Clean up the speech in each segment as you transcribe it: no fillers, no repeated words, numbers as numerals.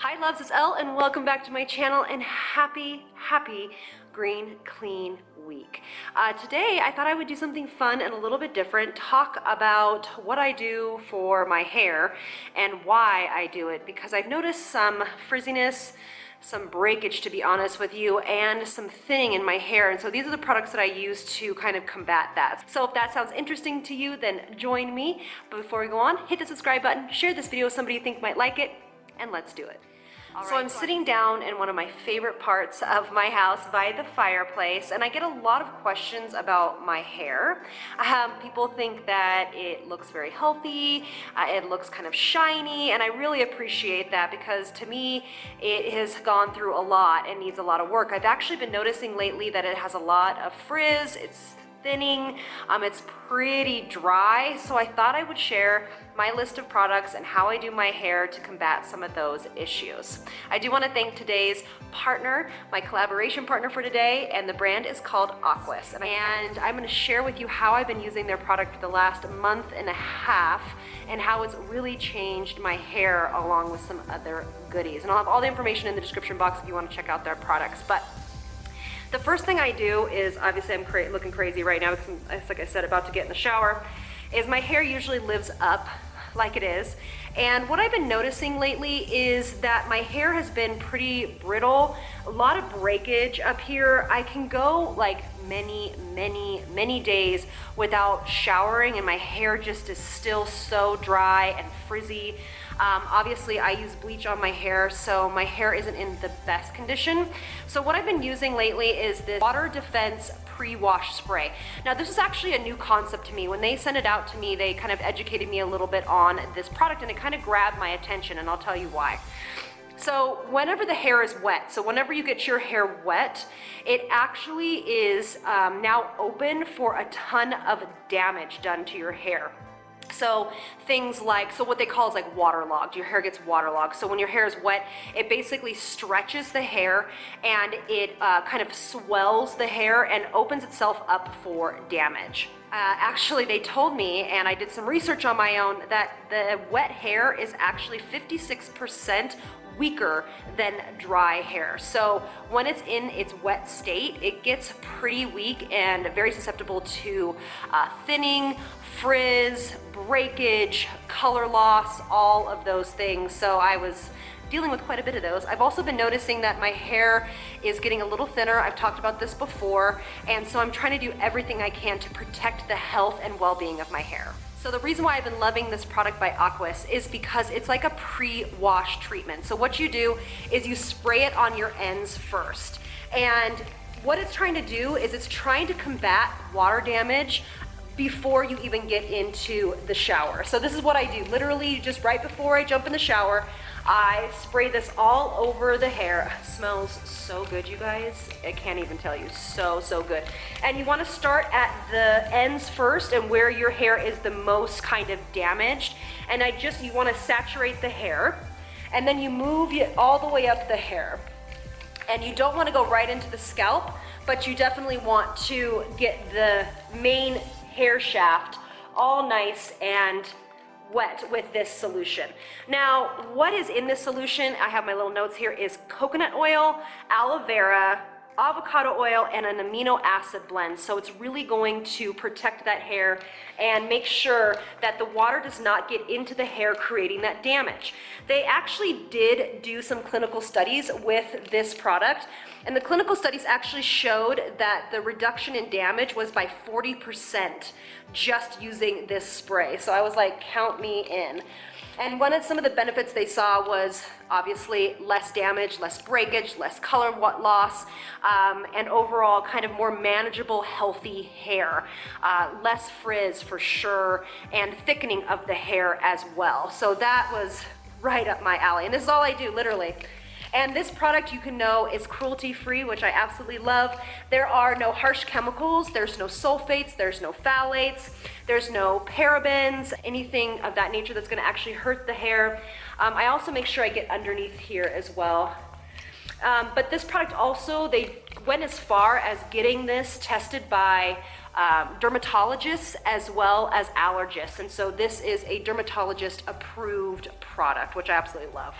Hi loves, it's Elle and welcome back to my channel and happy green clean week. Today I thought I would do something fun and a little bit different, talk about what I do for my hair and why I do it, because I've noticed some frizziness, some breakage to be honest with you, and some thinning in my hair, and so these are the products that I use to kind of combat that. So if that sounds interesting to you, then join me. But before we go on, hit the subscribe button, share this video with somebody you think might like it, and let's do it. So I'm sitting down in one of my favorite parts of my house by the fireplace, and I get a lot of questions about my hair. People think that it looks very healthy, it looks kind of shiny, and I really appreciate that because to me it has gone through a lot and needs a lot of work. I've actually been noticing lately that it has a lot of frizz, it's thinning, it's pretty dry, so I thought I would share my list of products and how I do my hair to combat some of those issues. I do want to thank today's partner, my collaboration partner for today, and the brand is called AQUIS, and I'm going to share with you how I've been using their product for the last month and a half and how it's really changed my hair along with some other goodies. And I'll have all the information in the description box if you want to check out their products. But the first thing I do is, obviously I'm looking crazy right now because I'm, like I said, about to get in the shower, is my hair usually lives up like it is. And what I've been noticing lately is that my hair has been pretty brittle, a lot of breakage up here. I can go like many days without showering and my hair just is still so dry and frizzy. Obviously I use bleach on my hair, so my hair isn't in the best condition. So what I've been using lately is this Water Defense Pre-Wash Spray. Now this is actually a new concept to me. When they sent it out to me, they kind of educated me a little bit on this product and it kind of grabbed my attention, and I'll tell you why. So whenever the hair is wet, so whenever you get your hair wet, it actually is now open for a ton of damage done to your hair. So things like, so what they call is like waterlogged. Your hair gets waterlogged. So when your hair is wet, it basically stretches the hair and it kind of swells the hair and opens itself up for damage. Actually, they told me, and I did some research on my own, that the wet hair is actually 56% weaker than dry hair. So when it's in its wet state, it gets pretty weak and very susceptible to thinning, frizz, breakage, color loss, all of those things. So I was dealing with quite a bit of those. I've also been noticing that my hair is getting a little thinner. I've talked about this before, and so I'm trying to do everything I can to protect the health and well-being of my hair. So the reason why I've been loving this product by AQUIS is because it's like a pre-wash treatment. So what you do is you spray it on your ends first. And what it's trying to do is it's trying to combat water damage before you even get into the shower. So this is what I do. Literally, just right before I jump in the shower, I spray this all over the hair. It smells so good, you guys. I can't even tell you, so good. And you want to start at the ends first and where your hair is the most kind of damaged. And you want to saturate the hair, and then you move it all the way up the hair. And you don't want to go right into the scalp, but you definitely want to get the main hair shaft all nice and wet with this solution. Now, what is in this solution, I have my little notes here, is coconut oil, aloe vera, avocado oil, and an amino acid blend. So it's really going to protect that hair and make sure that the water does not get into the hair, creating that damage. They actually did do some clinical studies with this product, and the clinical studies actually showed that the reduction in damage was by 40% just using this spray. So I was like, count me in. And some of the benefits they saw was obviously less damage, less breakage, less color loss, and overall kind of more manageable, healthy hair. Less frizz for sure, and thickening of the hair as well. So that was right up my alley. And this is all I do, literally. And this product, you can know, is cruelty-free, which I absolutely love. There are no harsh chemicals, there's no sulfates, there's no phthalates, there's no parabens, anything of that nature that's gonna actually hurt the hair. I also make sure I get underneath here as well. But this product also, they went as far as getting this tested by dermatologists as well as allergists. And so this is a dermatologist approved product, which I absolutely love.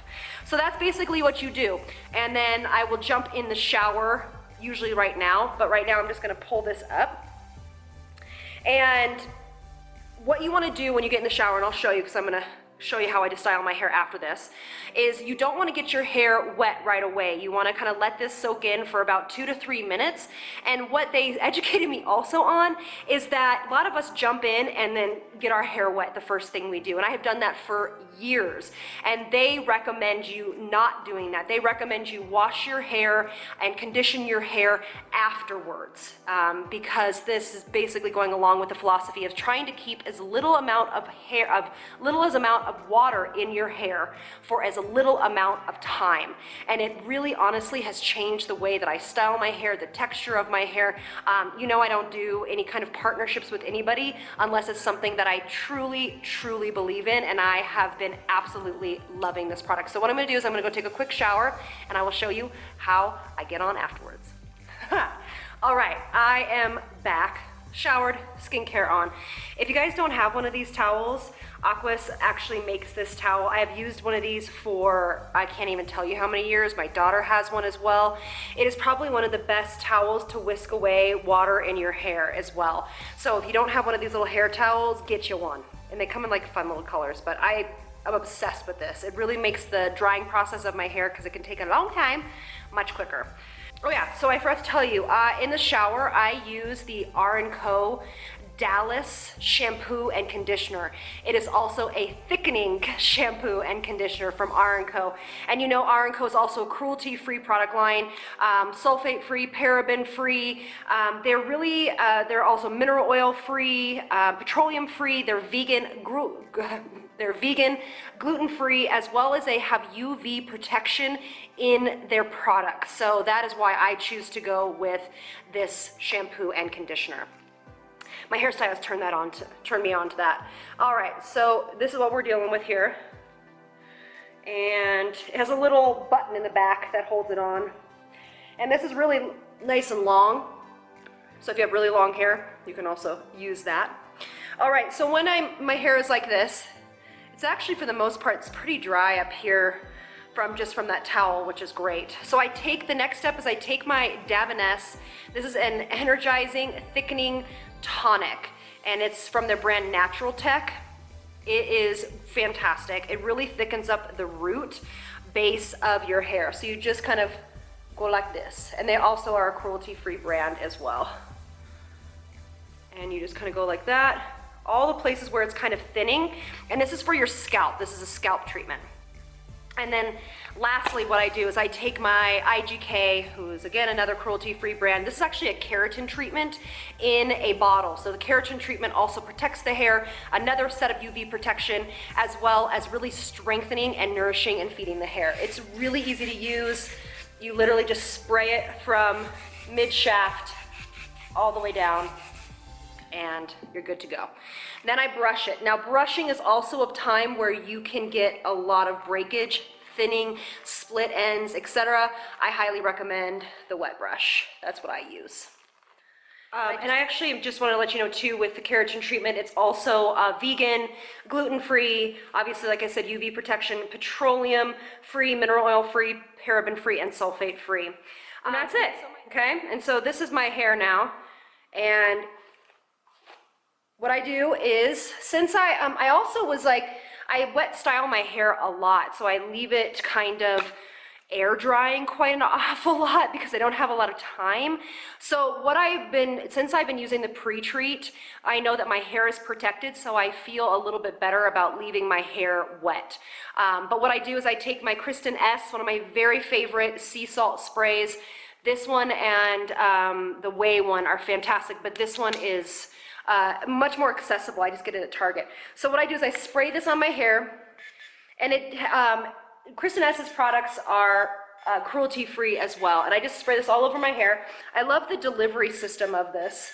So that's basically what you do. And then I will jump in the shower, usually right now, but right now I'm just gonna pull this up. And what you wanna do when you get in the shower, and I'll show you because I'm gonna show you how I style my hair after this, is you don't want to get your hair wet right away. You want to kind of let this soak in for about 2 to 3 minutes. And what they educated me also on is that a lot of us jump in and then get our hair wet the first thing we do. And I have done that for years. And they recommend you not doing that. They recommend you wash your hair and condition your hair afterwards, because this is basically going along with the philosophy of trying to keep as little amount of water in your hair for as little amount of time. And it really honestly has changed the way that I style my hair, the texture of my hair. You know, I don't do any kind of partnerships with anybody unless it's something that I truly, truly believe in, and I have been absolutely loving this product. So what I'm gonna do is I'm gonna go take a quick shower and I will show you how I get on afterwards. All right, I am back, showered, skincare on. If you guys don't have one of these towels, AQUIS actually makes this towel. I have used one of these for, I can't even tell you how many years. My daughter has one as well. It is probably one of the best towels to whisk away water in your hair as well. So if you don't have one of these little hair towels, get you one. And they come in like fun little colors, but I'm obsessed with this. It really makes the drying process of my hair, because it can take a long time, much quicker. Oh yeah, so I forgot to tell you, in the shower, I use the R&Co Dallas shampoo and conditioner. It is also a thickening shampoo and conditioner from R&Co. And you know, R&Co is also a cruelty-free product line, sulfate-free, paraben-free. They're also mineral oil-free, petroleum-free. They're vegan, gluten-free, as well as they have UV protection in their products. So that is why I choose to go with this shampoo and conditioner. My hairstylist turned me on to that. All right, so this is what we're dealing with here. And it has a little button in the back that holds it on. And this is really nice and long. So if you have really long hair, you can also use that. All right, so when my hair is like this, it's actually, for the most part, it's pretty dry up here from that towel, which is great. So the next step is I take my Davines. This is an energizing, thickening tonic, and it's from their brand Natural Tech. It is fantastic. It really thickens up the root base of your hair. So you just kind of go like this. And they also are a cruelty-free brand as well. And you just kind of go like that, all the places where it's kind of thinning. And this is for your scalp. This is a scalp treatment. And then lastly, what I do is I take my IGK, who is again another cruelty-free brand. This is actually a keratin treatment in a bottle. So the keratin treatment also protects the hair, another set of UV protection, as well as really strengthening and nourishing and feeding the hair. It's really easy to use. You literally just spray it from mid-shaft all the way down, and you're good to go. Then I brush it. Now, brushing is also a time where you can get a lot of breakage, thinning, split ends, etc. I highly recommend the wet brush. That's what I use. And I actually just want to let you know too, with the keratin treatment, it's also vegan, gluten-free, obviously, like I said, UV protection, petroleum-free, mineral oil-free, paraben-free, and sulfate-free. And that's it, okay? And so this is my hair now, and what I do is, since I also was like, I wet style my hair a lot, so I leave it kind of air drying quite an awful lot because I don't have a lot of time. So since I've been using the pre-treat, I know that my hair is protected, so I feel a little bit better about leaving my hair wet. But what I do is I take my Kristen S, one of my very favorite sea salt sprays. This one and the Way one are fantastic, but this one is much more accessible. I just get it at Target. So what I do is I spray this on my hair, and Kristen S's products are cruelty-free as well, and I just spray this all over my hair. I love the delivery system of this,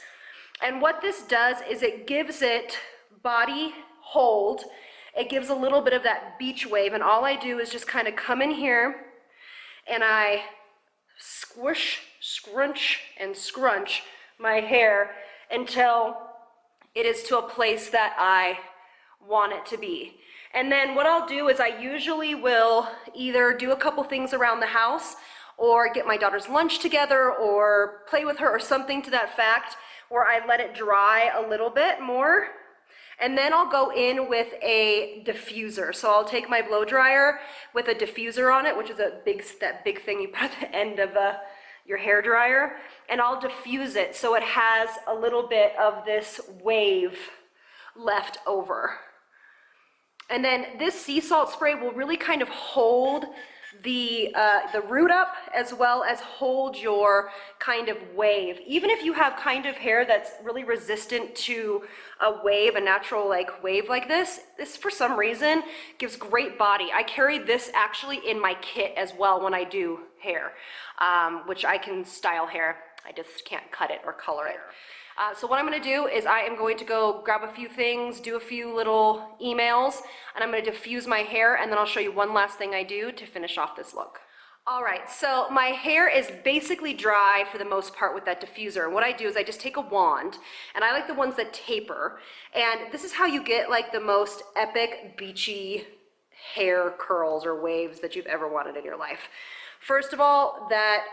and what this does is it gives it body hold. It gives a little bit of that beach wave, and all I do is just kind of come in here, and I squish, scrunch, and scrunch my hair, until it is to a place that I want it to be. And then what I'll do is I usually will either do a couple things around the house or get my daughter's lunch together or play with her or something to that fact, where I let it dry a little bit more. And then I'll go in with a diffuser. So I'll take my blow dryer with a diffuser on it, which is that big thing you put at the end of your hair dryer, and I'll diffuse it so it has a little bit of this wave left over. And then this sea salt spray will really kind of hold the root up, as well as hold your kind of wave. Even if you have kind of hair that's really resistant to a wave, a natural like wave like this for some reason gives great body. I carry this actually in my kit as well when I do hair, which I can style hair. I just can't cut it or color it. So what I'm going to do is I am going to go grab a few things, do a few little emails, and I'm going to diffuse my hair, and then I'll show you one last thing I do to finish off this look. All right, so my hair is basically dry for the most part with that diffuser. And what I do is I just take a wand, and I like the ones that taper, and this is how you get like the most epic beachy hair curls or waves that you've ever wanted in your life. First of all, that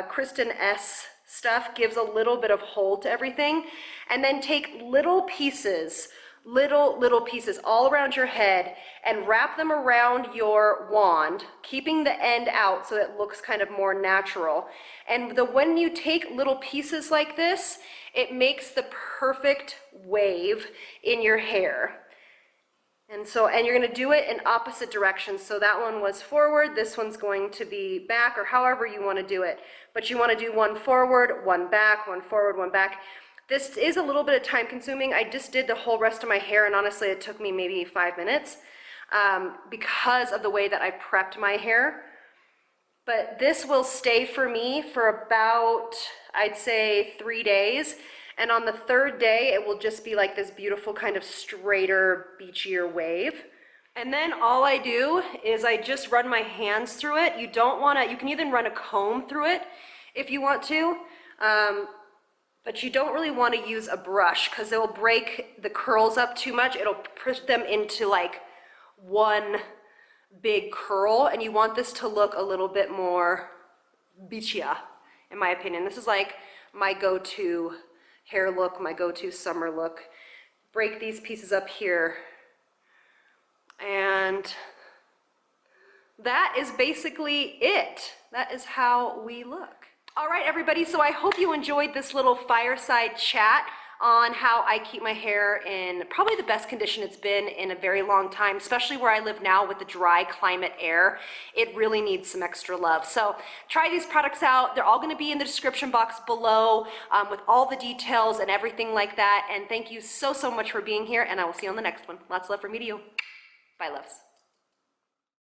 Kristen S stuff gives a little bit of hold to everything, and then take little pieces all around your head and wrap them around your wand, keeping the end out so it looks kind of more natural. And when you take little pieces like this, it makes the perfect wave in your hair. And you're going to do it in opposite directions. So that one was forward, this one's going to be back, or however you want to do it. But you want to do one forward, one back, one forward, one back. This is a little bit of time consuming. I just did the whole rest of my hair, and honestly it took me maybe 5 minutes because of the way that I prepped my hair. But this will stay for me for about, I'd say, 3 days. And on the 3rd day, it will just be like this beautiful kind of straighter, beachier wave. And then all I do is I just run my hands through it. You can even run a comb through it if you want to, but you don't really want to use a brush because it will break the curls up too much. It'll push them into like one big curl, and you want this to look a little bit more beachier, in my opinion. This is like my go-to hair look, my go-to summer look. Break these pieces up here. And that is basically it. That is how we look. All right, everybody, so I hope you enjoyed this little fireside chat on how I keep my hair in probably the best condition it's been in a very long time, especially where I live now with the dry climate air. It really needs some extra love. So try these products out. They're all going to be in the description box below with all the details and everything like that. And thank you so much for being here, and I will see you on the next one. Lots of love from me to you. Bye, loves.